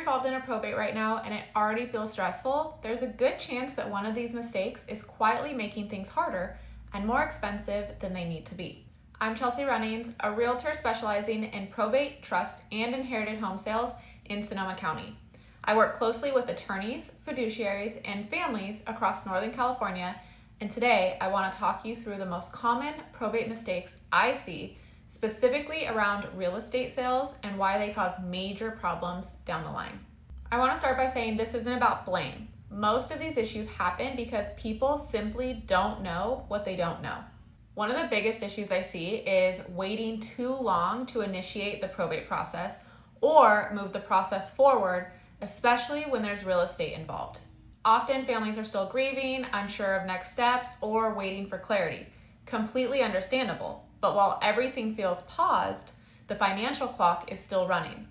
involved in a probate right now and it already feels stressful, there's a good chance that one of these mistakes is quietly making things harder and more expensive than they need to be. I'm Chelsea Runnings, a realtor specializing in probate, trust, and inherited home sales in Sonoma County. I work closely with attorneys, fiduciaries, and families across Northern California, and today I want to talk you through the most common probate mistakes I see, specifically around real estate sales and why they cause major problems down the line. I want to start by saying this isn't about blame. Most of these issues happen because people simply don't know what they don't know. One of the biggest issues I see is waiting too long to initiate the probate process or move the process forward, especially when there's real estate involved. Often families are still grieving, unsure of next steps, or waiting for clarity. Completely understandable. But while everything feels paused, the financial clock is still running.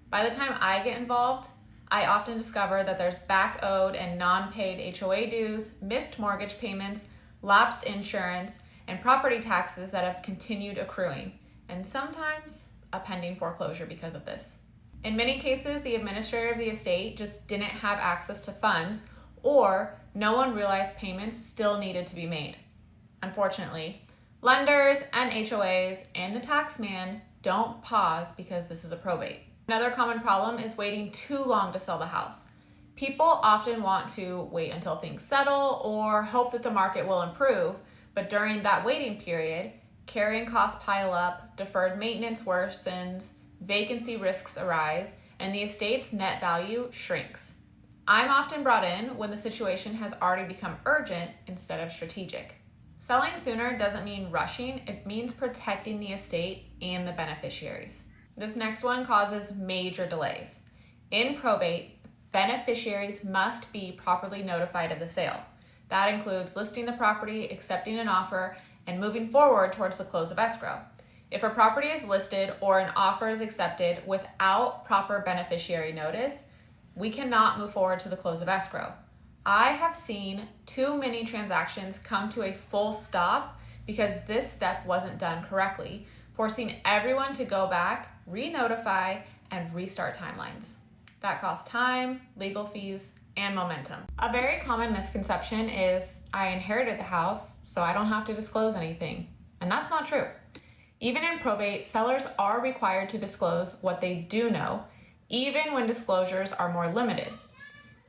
By the time I get involved, I often discover that there's back owed and non-paid HOA dues, missed mortgage payments, lapsed insurance, and property taxes that have continued accruing, and sometimes a pending foreclosure because of this. In many cases, the administrator of the estate just didn't have access to funds, or no one realized payments still needed to be made. Unfortunately, lenders and HOAs and the tax man don't pause because this is a probate. Another common problem is waiting too long to sell the house. People often want to wait until things settle or hope that the market will improve, but during that waiting period, carrying costs pile up, deferred maintenance worsens, vacancy risks arise, and the estate's net value shrinks. I'm often brought in when the situation has already become urgent instead of strategic. Selling sooner doesn't mean rushing, it means protecting the estate and the beneficiaries. This next one causes major delays. In probate, beneficiaries must be properly notified of the sale. That includes listing the property, accepting an offer, and moving forward towards the close of escrow. If a property is listed or an offer is accepted without proper beneficiary notice, we cannot move forward to the close of escrow. I have seen too many transactions come to a full stop because this step wasn't done correctly, forcing everyone to go back, re-notify, and restart timelines. That costs time, legal fees, and momentum. A very common misconception is I inherited the house, so I don't have to disclose anything. And that's not true. Even in probate, sellers are required to disclose what they do know, even when disclosures are more limited.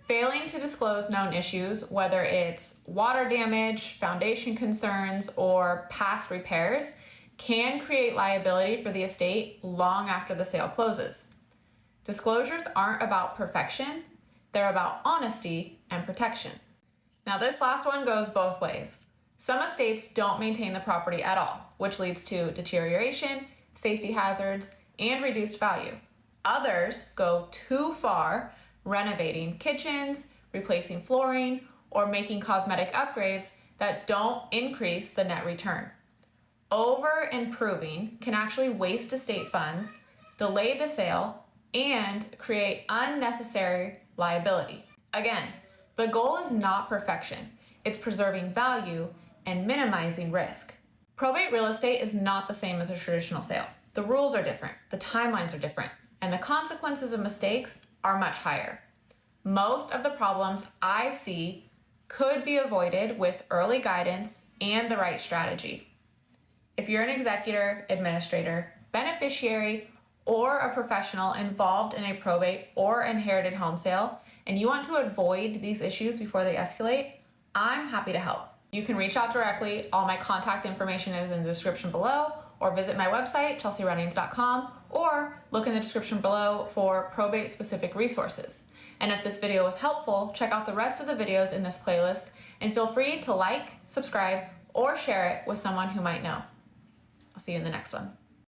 Failing to disclose known issues, whether it's water damage, foundation concerns, or past repairs, can create liability for the estate long after the sale closes. Disclosures aren't about perfection, they're about honesty and protection. Now this last one goes both ways. Some estates don't maintain the property at all, which leads to deterioration, safety hazards, and reduced value. Others go too far, renovating kitchens, replacing flooring, or making cosmetic upgrades that don't increase the net return. Over improving can actually waste estate funds, delay the sale, and create unnecessary liability. Again, the goal is not perfection. It's preserving value and minimizing risk. Probate real estate is not the same as a traditional sale. The rules are different, the timelines are different, and the consequences of mistakes are much higher. Most of the problems I see could be avoided with early guidance and the right strategy. If you're an executor, administrator, beneficiary, or a professional involved in a probate or inherited home sale, and you want to avoid these issues before they escalate, I'm happy to help. You can reach out directly. All my contact information is in the description below, or visit my website, chelsearunnings.com, or look in the description below for probate-specific resources. And if this video was helpful, check out the rest of the videos in this playlist, and feel free to like, subscribe, or share it with someone who might know. I'll see you in the next one.